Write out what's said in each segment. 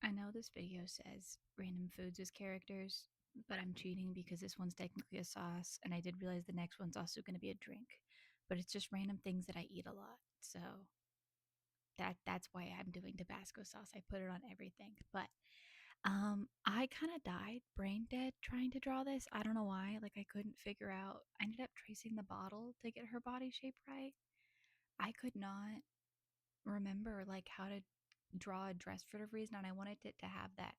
I know this video says random foods as characters, but I'm cheating because this one's technically a sauce, and I did realize the next one's also going to be a drink. But it's just random things that I eat a lot. So that's why I'm doing Tabasco sauce. I put it on everything. But I kind of died brain dead trying to draw this. I don't know why. Like I couldn't figure out. I ended up tracing the bottle to get her body shape right. I could not remember like how to draw a dress for whatever reason, and I wanted it to have that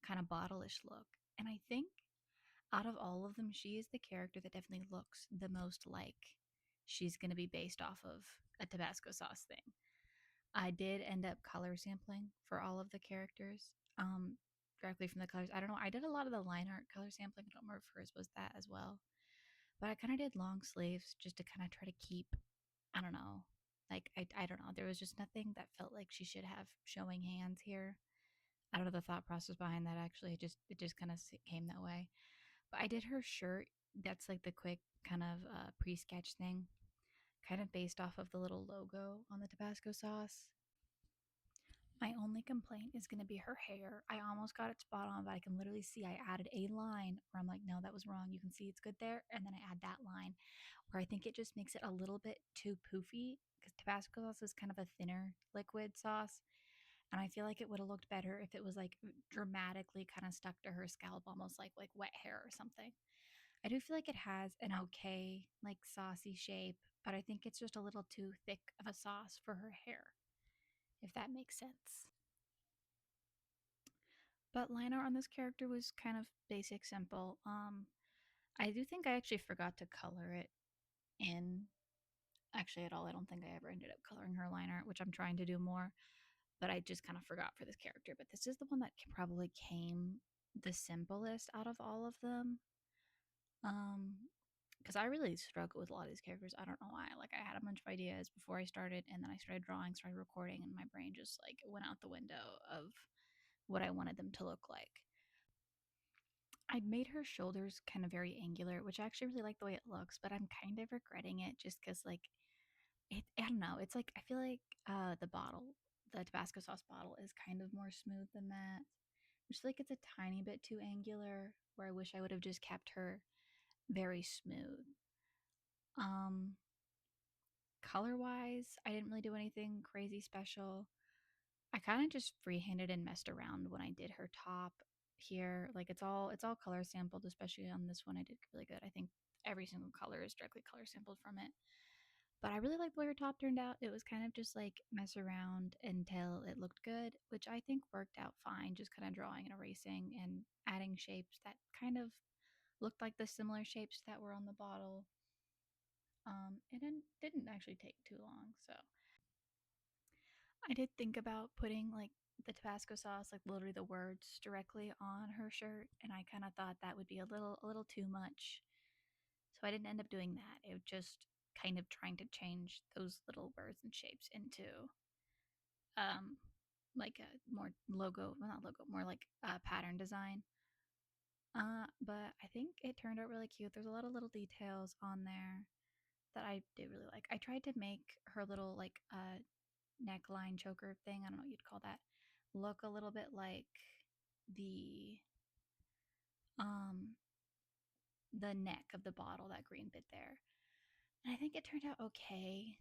kind of bottle-ish look. And I think out of all of them, she is the character that definitely looks the most like she's going to be based off of a Tabasco sauce thing. I did end up color sampling for all of the characters directly from the colors. I don't know. I did a lot of the line art color sampling. I don't remember if hers was that as well. But I kind of did long sleeves just to kind of try to keep, I don't know, like, I don't know. There was just nothing that felt like she should have showing hands here. I don't know the thought process behind that actually. It just kind of came that way. But I did her shirt. That's like the quick kind of pre-sketch thing, kind of based off of the little logo on the Tabasco sauce. My only complaint is going to be her hair. I almost got it spot on, but I can literally see I added a line where I'm like, no, that was wrong. You can see it's good there. And then I add that line where I think it just makes it a little bit too poofy because Tabasco sauce is kind of a thinner liquid sauce. And I feel like it would have looked better if it was like dramatically kind of stuck to her scalp, almost like wet hair or something. I do feel like it has an okay, like saucy shape, but I think it's just a little too thick of a sauce for her hair, if that makes sense. But line art on this character was kind of basic, simple. I do think I actually forgot to color it in actually at all. I don't think I ever ended up coloring her line art, which I'm trying to do more, but I just kind of forgot for this character. But this is the one that probably came the simplest out of all of them. Um, because I really struggle with a lot of these characters. I don't know why. Like I had a bunch of ideas before I started, and then I started drawing, started recording, and my brain just like went out the window of what I wanted them to look like. I made her shoulders kind of very angular, which I actually really like the way it looks, but I'm kind of regretting it just because like I don't know. It's like I feel like the bottle, the Tabasco sauce bottle is kind of more smooth than that. I just feel like it's a tiny bit too angular where I wish I would have just kept her very smooth. Um Color wise, I didn't really do anything crazy special. I kind of just freehanded and messed around when I did her top here. Like it's all color sampled, especially on this one. I did really good. I think every single color is directly color sampled from it. But I really liked the way her top turned out. It was kind of just like mess around until it looked good, which I think worked out fine. Just kind of drawing and erasing and adding shapes that kind of looked like the similar shapes that were on the bottle. And it didn't actually take too long. So I did think about putting like the Tabasco sauce, like literally the words directly on her shirt, and I kind of thought that would be a little too much. So I didn't end up doing that. It was just kind of trying to change those little words and shapes into um like a more logo, well not logo, more like a pattern design. But I think it turned out really cute. There's a lot of little details on there that I did really like. I tried to make her little like neckline choker thing, I don't know what you'd call that, look a little bit like the um the neck of the bottle, that green bit there. And I think it turned out okay.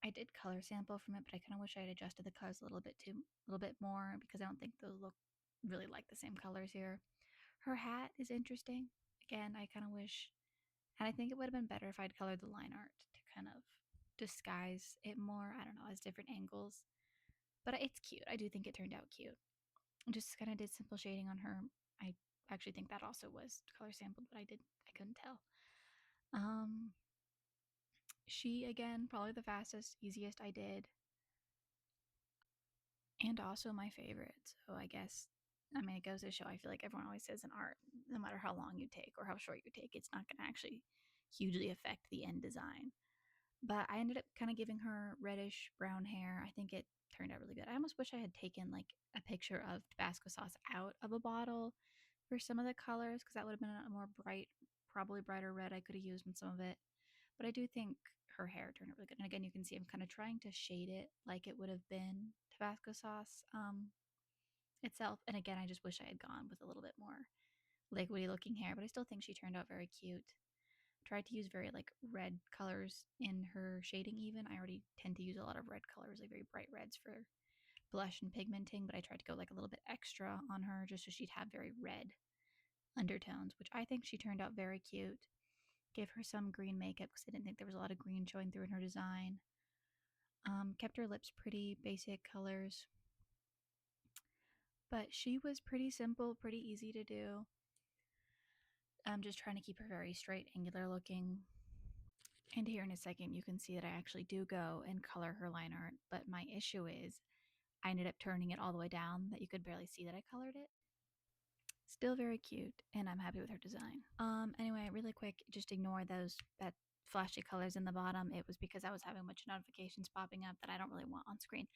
I did color sample from it, but I kind of wish I had adjusted the colors a little bit more because I don't think those look really like the same colors here. Her hat is interesting. Again, I kind of wish, and I think it would have been better if I'd colored the line art to kind of disguise it more. I don't know, as different angles. But it's cute. I do think it turned out cute. Just kind of did simple shading on her. I actually think that also was color sampled, but I couldn't tell. Um, she again, probably the fastest, easiest I did, and also my favorite. So I guess, I mean, it goes to show. I feel like everyone always says in art, no matter how long you take or how short you take, it's not going to actually hugely affect the end design. But I ended up kind of giving her reddish brown hair. I think it turned out really good. I almost wish I had taken like a picture of Tabasco sauce out of a bottle for some of the colors because that would have been a more bright, probably brighter red I could have used in some of it. But I do think her hair turned out really good. And again, you can see I'm kind of trying to shade it like it would have been Tabasco sauce itself. And again, I just wish I had gone with a little bit more liquidy looking hair, but I still think she turned out very cute. Tried to use very like red colors in her shading even. I already tend to use a lot of red colors, like very bright reds for blush and pigmenting, but I tried to go like a little bit extra on her just so she'd have very red undertones, which I think she turned out very cute. Gave her some green makeup because I didn't think there was a lot of green showing through in her design. Kept her lips pretty basic colors, but she was pretty simple, pretty easy to do. I'm just trying to keep her very straight, angular looking. And here in a second, you can see that I actually do go and color her line art, but my issue is I ended up turning it all the way down that you could barely see that I colored it. Still very cute, and I'm happy with her design. Anyway, really quick, just ignore that flashy colors in the bottom. It was because I was having a bunch of notifications popping up that I don't really want on screen.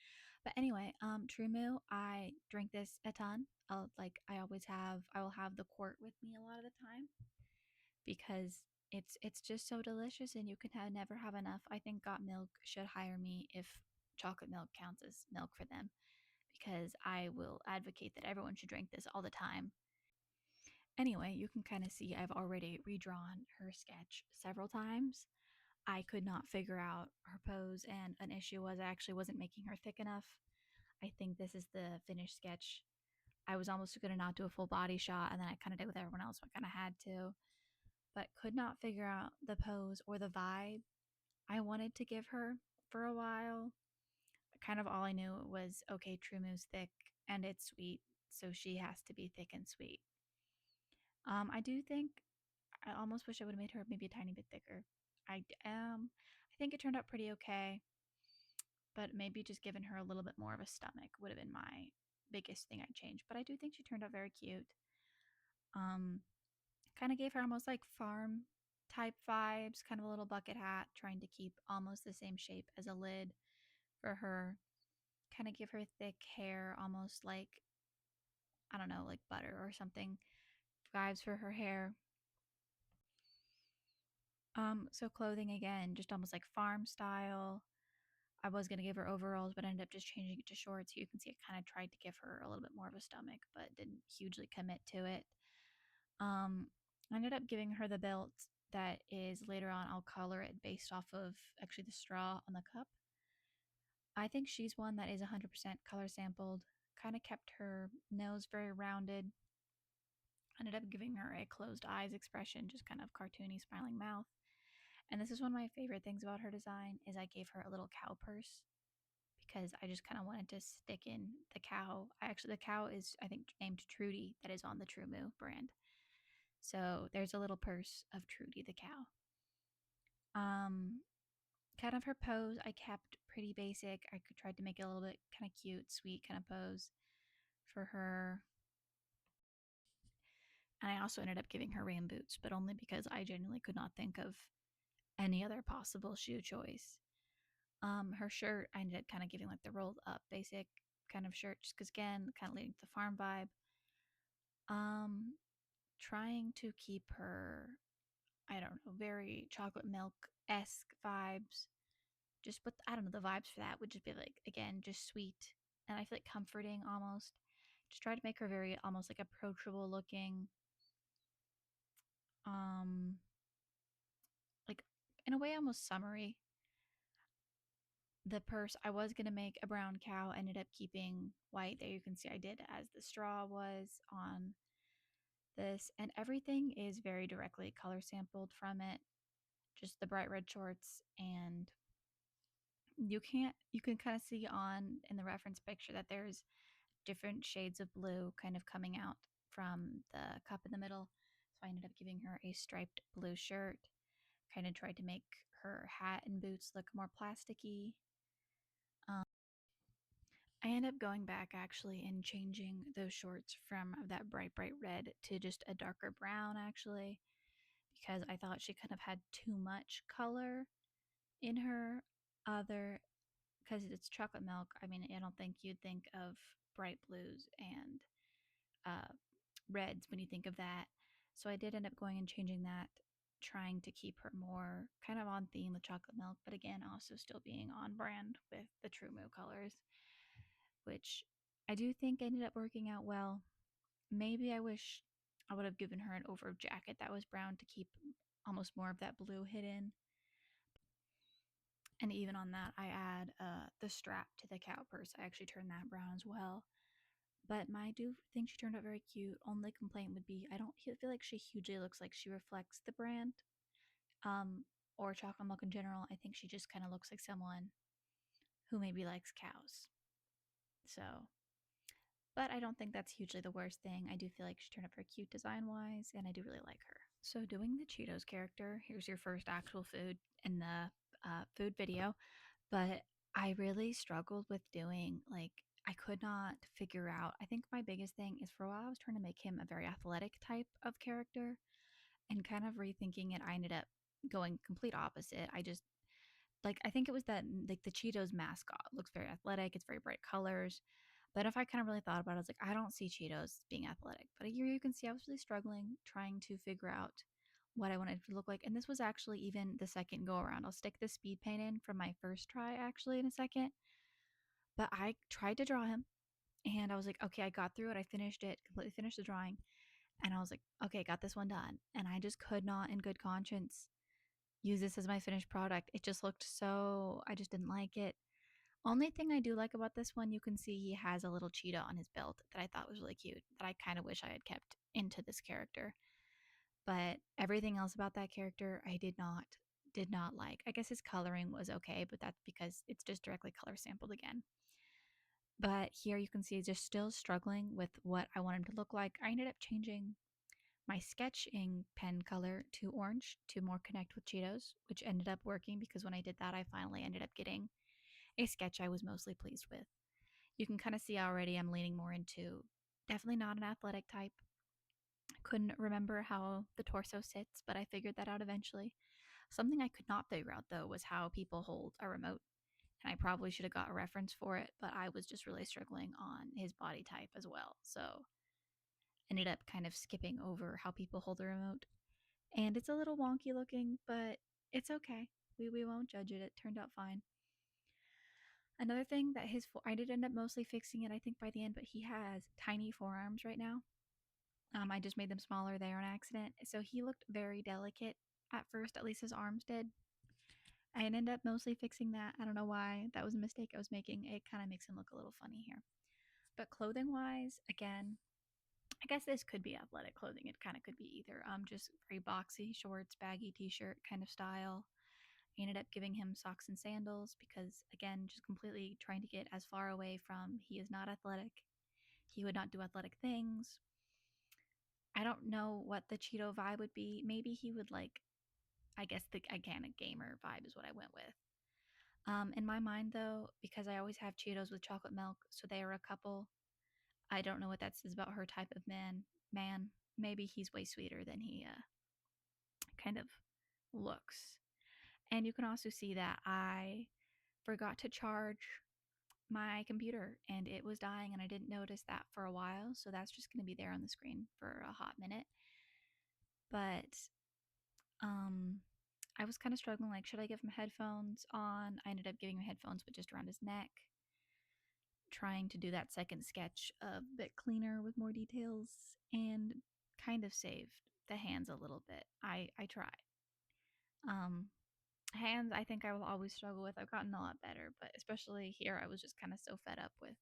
But anyway, True I drink this a ton. I will have the quart with me a lot of the time because it's just so delicious and you can never have enough. I think Got Milk should hire me if chocolate milk counts as milk for them because I will advocate that everyone should drink this all the time. Anyway, you can kind of see I've already redrawn her sketch several times. I could not figure out her pose, and an issue was I actually wasn't making her thick enough. I think this is the finished sketch. I was almost going to not do a full body shot, and then I kind of did with everyone else, so I kind of had to, but could not figure out the pose or the vibe I wanted to give her for a while. Kind of all I knew was okay, True Moo's thick and it's sweet, so she has to be thick and sweet. I do think I almost wish I would have made her maybe a tiny bit thicker. I think it turned out pretty okay, but maybe just giving her a little bit more of a stomach would have been my biggest thing I'd change. But I do think she turned out very cute. Um, Kind of gave her almost like farm type vibes, kind of a little bucket hat, trying to keep almost the same shape as a lid for her. Kind of give her thick hair, almost like I don't know, like butter or something. Vibes for her hair. So clothing again, just almost like farm style. I was gonna give her overalls, but ended up just changing it to shorts. You can see I kind of tried to give her a little bit more of a stomach, but didn't hugely commit to it. Um, I ended up giving her the belt that is later on I'll color it based off of actually the straw on the cup. I think she's one that is 100% color sampled. Kind of kept her nose very rounded. Ended up giving her a closed eyes expression, just kind of cartoony smiling mouth. And this is one of my favorite things about her design is I gave her a little cow purse because I just kind of wanted to stick in the cow. The cow is I think named Trudy that is on the True Moo brand. So there's a little purse of Trudy the cow. Um, Kind of her pose I kept pretty basic. I tried to make it a little bit kind of cute, sweet kind of pose for her. And I also ended up giving her rain boots, but only because I genuinely could not think of any other possible shoe choice. Her shirt, I ended up kind of giving like the rolled up basic kind of shirt, just because again, kind of leading to the farm vibe. Um, Trying to keep her, I don't know, very chocolate milk esque vibes. Just, but I don't know, the vibes for that would just be like, again, just sweet and I feel like comforting almost. Just try to make her very almost like approachable looking. Um, like in a way, almost summery. The purse I was gonna make a brown cow, ended up keeping white. There you can see I did as the straw was on this, and everything is very directly color sampled from it. Just the bright red shorts, and you can kind of see on in the reference picture that there's different shades of blue kind of coming out from the cup in the middle. So I ended up giving her a striped blue shirt. Kind of tried to make her hat and boots look more plasticky. Um, I end up going back actually and changing those shorts from that bright red to just a darker brown actually because I thought she kind of had too much color in her other because it's chocolate milk. I mean, I don't think you'd think of bright blues and uh, reds when you think of that. So I did end up going and changing that, trying to keep her more kind of on theme with chocolate milk, but again, also still being on brand with the True Moo colors, which I do think it ended up working out well. Maybe I wish I would have given her an over jacket that was brown to keep almost more of that blue hidden. And even on that, I add the strap to the cow purse. I actually turned that brown as well. But I do think she turned out very cute. Only complaint would be I don't feel like she hugely looks like she reflects the brand, um, or chocolate milk in general. I think she just kind of looks like someone who maybe likes cows. So, but I don't think that's hugely the worst thing. I do feel like she turned out very cute design wise, and I do really like her. So, doing the Cheetos character, here's your first actual food in the food video. But I really struggled with doing, like, I could not figure out. I think my biggest thing is for a while I was trying to make him a very athletic type of character, and kind of rethinking it, I ended up going complete opposite. I just like I think it was that like the Cheetos mascot looks very athletic, it's very bright colors. But if I kind of really thought about it, I was like, I don't see Cheetos being athletic. But here you can see I was really struggling trying to figure out what I wanted it to look like. And this was actually even the second go around. I'll stick the speed paint in from my first try actually in a second. But I tried to draw him and I was like, okay, I got through it. I finished it, completely finished the drawing. And I was like, okay, got this one done. And I just could not, in good conscience, use this as my finished product. It just looked so, I just didn't like it. Only thing I do like about this one, you can see he has a little cheetah on his belt that I thought was really cute, that I kind of wish I had kept into this character. But everything else about that character, I did not like. I guess his coloring was okay, but that's because it's just directly color sampled again. But here you can see he's just still struggling with what I want him to look like. I ended up changing my sketching pen color to orange to more connect with Cheetos, which ended up working because when I did that, I finally ended up getting a sketch I was mostly pleased with. You can kind of see already I'm leaning more into definitely not an athletic type. Couldn't remember how the torso sits, but I figured that out eventually. Something I could not figure out though was how people hold a remote. And I probably should have got a reference for it, but I was just really struggling on his body type as well. So ended up kind of skipping over how people hold the remote. And it's a little wonky looking, but it's okay. We won't judge it. It turned out fine. Another thing that I did end up mostly fixing it, I think, by the end, but he has tiny forearms right now. I just made them smaller there on accident. So he looked very delicate at first, at least his arms did. I ended up mostly fixing that. I don't know why. That was a mistake I was making. It kind of makes him look a little funny here. But clothing wise, again, I guess this could be athletic clothing. It kind of could be either. Just very boxy shorts, baggy t-shirt kind of style. I ended up giving him socks and sandals because, again, just completely trying to get as far away from he is not athletic. He would not do athletic things. I don't know what the Cheeto vibe would be. Maybe he would like, I guess, the again, a gamer vibe is what I went with. In my mind, though, because I always have Cheetos with chocolate milk, so they are a couple. I don't know what that says about her type of man. Man, maybe he's way sweeter than he kind of looks. And you can also see that I forgot to charge my computer and it was dying, and I didn't notice that for a while. So that's just going to be there on the screen for a hot minute. But um, I was kind of struggling like, should I give him headphones on? I ended up giving him headphones, but just around his neck, trying to do that second sketch a bit cleaner with more details and kind of saved the hands a little bit. I tried. Um, Hands, I think I will always struggle with. I've gotten a lot better, but especially here, I was just kind of so fed up with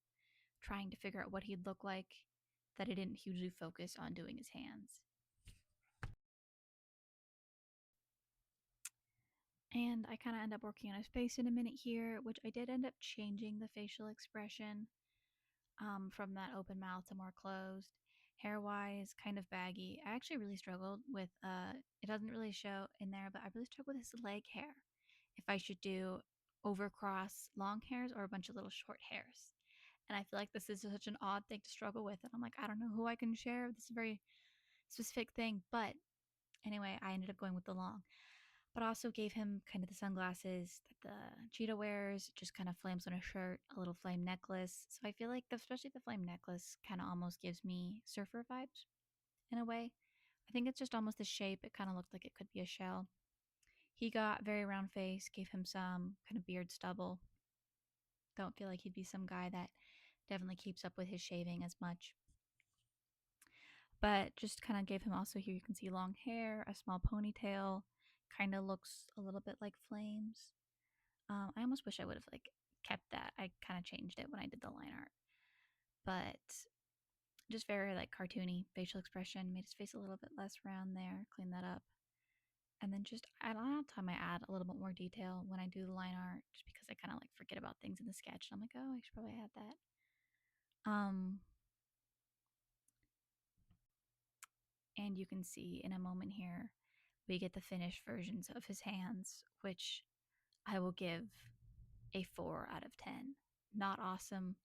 trying to figure out what he'd look like that I didn't hugely focus on doing his hands. And I kind of end up working on his face in a minute here, which I did end up changing the facial expression from that open mouth to more closed. Hair wise, kind of baggy. I actually really struggled with, it doesn't really show in there, but I really struggled with his leg hair. If I should do overcross long hairs or a bunch of little short hairs. And I feel like this is such an odd thing to struggle with. And I'm like, I don't know who I can share. This is a very specific thing. But anyway, I ended up going with the long. But I also gave him kind of the sunglasses that the cheetah wears, just kind of flames on a shirt, a little flame necklace. So I feel like, especially the flame necklace, kind of almost gives me surfer vibes in a way. I think it's just almost the shape. It kind of looked like it could be a shell. He got very round face, gave him some kind of beard stubble. Don't feel like he'd be some guy that Definitely keeps up with his shaving as much. But just kind of gave him also here you can see long hair, a small ponytail, kind of looks a little bit like Flames. I almost wish I would have like kept that. I kind of changed it when I did the line art, but just very like cartoony facial expression. Made his face a little bit less round there. Clean that up, and then just a lot of time I add a little bit more detail when I do the line art, just because I kind of like forget about things in the sketch. And I'm like, oh, I should probably add that. Um, and you can see in a moment here, we get the finished versions of his hands, which I will give a 4 out of 10. Not awesome,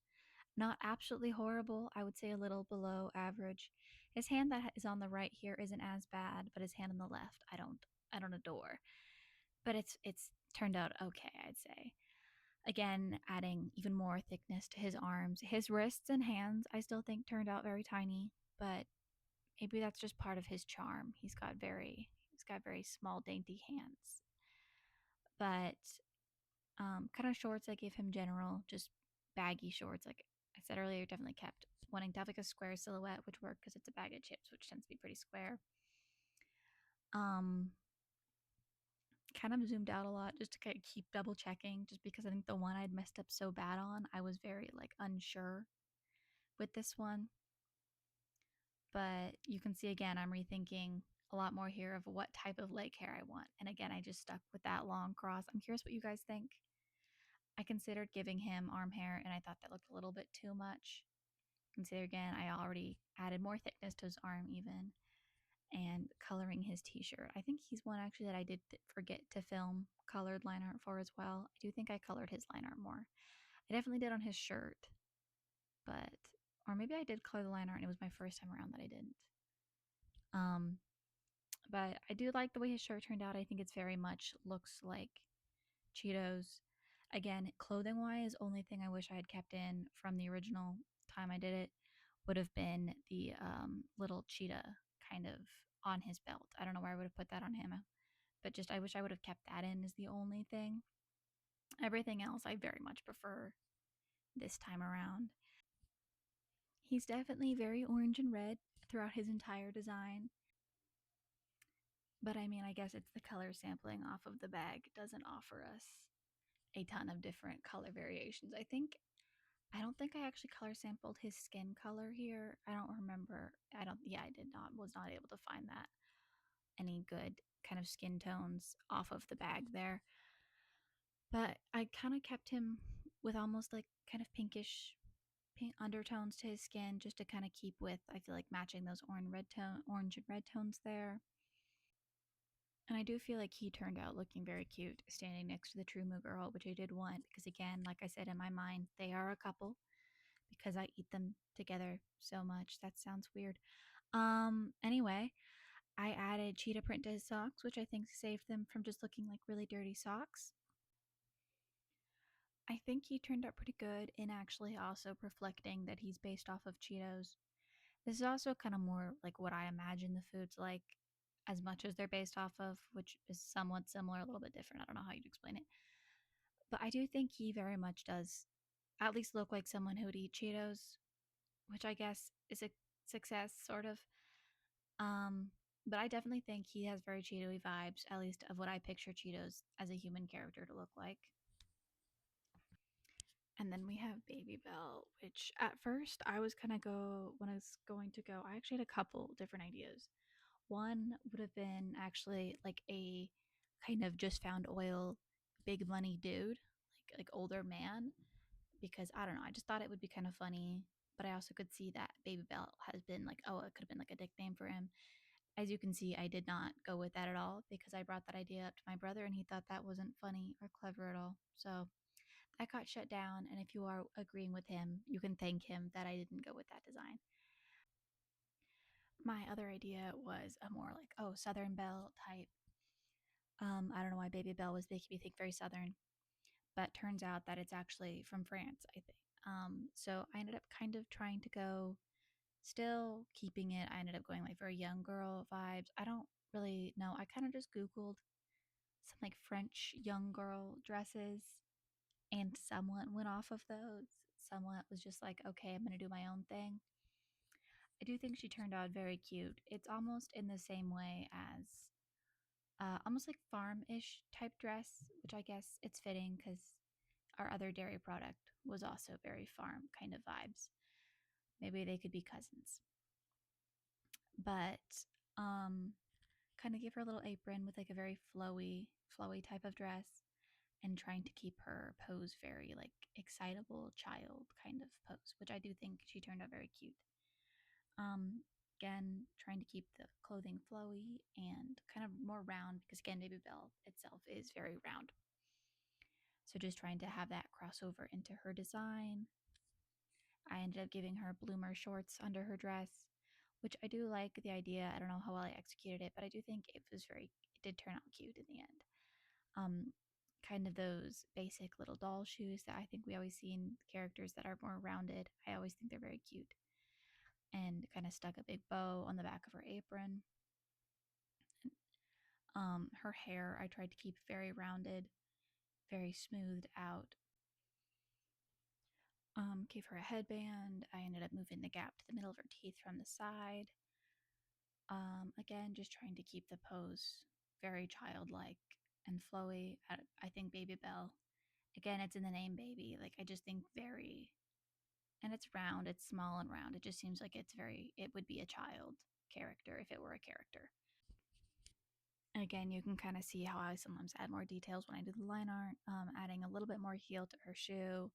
not absolutely horrible. I would say a little below average. His hand that is on the right here isn't as bad, but his hand on the left, I don't adore. But it's turned out okay, I'd say. Again, adding even more thickness to his arms. His wrists and hands I still think turned out very tiny, but maybe that's just part of his charm. He's got very small dainty hands. But kind of shorts I gave him general, just baggy shorts. Like I said earlier, definitely kept wanting to have like a square silhouette, which worked because it's a bag of chips, which tends to be pretty square. Um, Kind of zoomed out a lot just to kind of keep double checking, just because I think the one I'd messed up so bad on, I was very like unsure with this one. But you can see again, I'm rethinking a lot more here of what type of leg hair I want. And again, I just stuck with that long cross. I'm curious what you guys think. I considered giving him arm hair and I thought that looked a little bit too much. Consider again, I already added more thickness to his arm even and coloring his t-shirt. I think he's one actually that I did forget to film colored line art for as well. I do think I colored his line art more. I definitely did on his shirt, but or maybe I did color the line art and it was my first time around that I didn't. Um, but I do like the way his shirt turned out. I think it's very much looks like Cheetos. Again, clothing wise, only thing I wish I had kept in from the original time I did it would have been the little cheetah kind of on his belt. I don't know where I would have put that on him, but just I wish I would have kept that in is the only thing. Everything else I very much prefer this time around. He's definitely very orange and red throughout his entire design. But I mean, I guess it's the color sampling off of the bag doesn't offer us a ton of different color variations. I don't think I actually color sampled his skin color here. I don't remember. I did not, was not able to find that. Any good kind of skin tones off of the bag there. But I kind of kept him with almost like kind of pinkish pink undertones to his skin just to kind of keep with, I feel like matching those orange and red tones there. And I do feel like he turned out looking very cute standing next to the True Moo girl, which I did want because, again, like I said in my mind, they are a couple because I eat them together so much. That sounds weird. Anyway, I added cheetah print to his socks, which I think saved them from just looking like really dirty socks. I think he turned out pretty good in actually also reflecting that he's based off of Cheetos. This is also kind of more like what I imagine the food's like, as much as they're based off of, which is somewhat similar, a little bit different. I don't know how you'd explain it. But I do think he very much does at least look like someone who would eat Cheetos, which I guess is a success, sort of. Um, but I definitely think he has very Cheeto-y vibes, at least of what I picture Cheetos as a human character to look like. And then we have Baby Bell, which at first I was kind of when I was going to go, I actually had a couple different ideas. One would have been actually like a kind of just found oil, big money dude, like older man, because I don't know, I just thought it would be kind of funny. But I also could see that Baby Bell has been like, oh, it could have been like a nickname for him. As you can see, I did not go with that at all because I brought that idea up to my brother and he thought that wasn't funny or clever at all. So that got shut down. And if you are agreeing with him, you can thank him that I didn't go with that design. My other idea was a more like, oh, Southern Belle type. I don't know why Baby Belle was making me think very Southern, but turns out that it's actually from France, I think. So I ended up kind of trying to go, still keeping it. I ended up going like very young girl vibes. I don't really know. I kind of just Googled some like French young girl dresses and someone went off of those. somewhat was just like, okay, I'm going to do my own thing. I do think she turned out very cute. It's almost in the same way as almost like farm-ish type dress, which I guess it's fitting because our other dairy product was also very farm kind of vibes. Maybe they could be cousins. But um kind of give her a little apron with like a very flowy type of dress and trying to keep her pose very like excitable child kind of pose, which I do think she turned out very cute. Um, Again, trying to keep the clothing flowy and kind of more round because again, Baby Bell itself is very round. So just trying to have that crossover into her design. I ended up giving her bloomer shorts under her dress, which I do like the idea. I don't know how well I executed it, but I do think it did turn out cute in the end. Um, Kind of those basic little doll shoes that I think we always see in characters that are more rounded. I always think they're very cute. And kind of stuck a big bow on the back of her apron. Her hair I tried to keep very rounded, very smoothed out. Gave her a headband. I ended up moving the gap to the middle of her teeth from the side. Again, just trying to keep the pose very childlike and flowy. I think Baby Bell, again, it's in the name baby. Like, I just think very, and it's round, it's small and round. It just seems like it would be a child character if it were a character. Again, you can kind of see how I sometimes add more details when I do the line art, adding a little bit more heel to her shoe.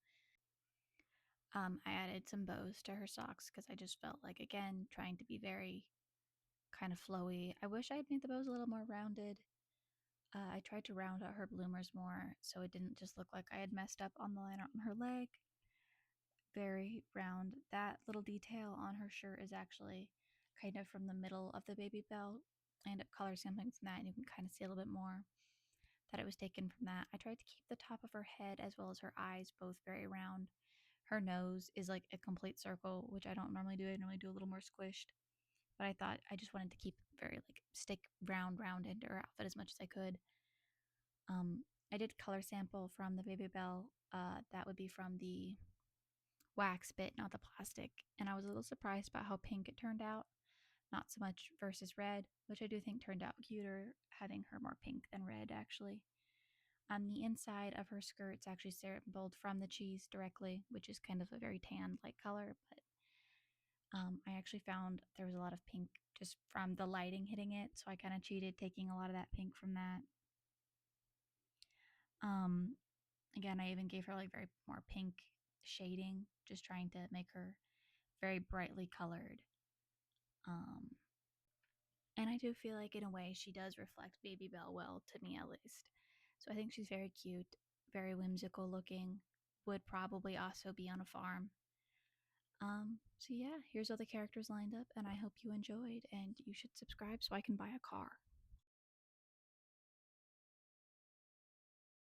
I added some bows to her socks because I just felt like, again, trying to be very kind of flowy. I wish I had made the bows a little more rounded. I tried to round out her bloomers more so it didn't just look like I had messed up on the line art on her leg. Very round. That little detail on her shirt is actually kind of from the middle of the Baby Bell. I ended up color sampling from that, and you can kind of see a little bit more that it was taken from that. I tried to keep the top of her head as well as her eyes both very round. Her nose is like a complete circle, which I don't normally do. I normally do a little more squished. But I thought I just wanted to keep very like stick round into her outfit as much as I could. I did color sample from the Baby Bell. That would be from the wax bit, not the plastic. And I was a little surprised about how pink it turned out. Not so much versus red, which I do think turned out cuter, having her more pink than red actually. On the inside of her skirt, it's actually sampled from the cheese directly, which is kind of a very tan like color. But I actually found there was a lot of pink just from the lighting hitting it, so I kind of cheated taking a lot of that pink from that. Um, Again, I even gave her like very more pink shading, just trying to make her very brightly colored. Um, and I do feel like in a way she does reflect Baby Bell well, to me at least. So I think she's very cute, very whimsical looking, would probably also be on a farm. So yeah, here's all the characters lined up, and I hope you enjoyed, and you should subscribe so I can buy a car.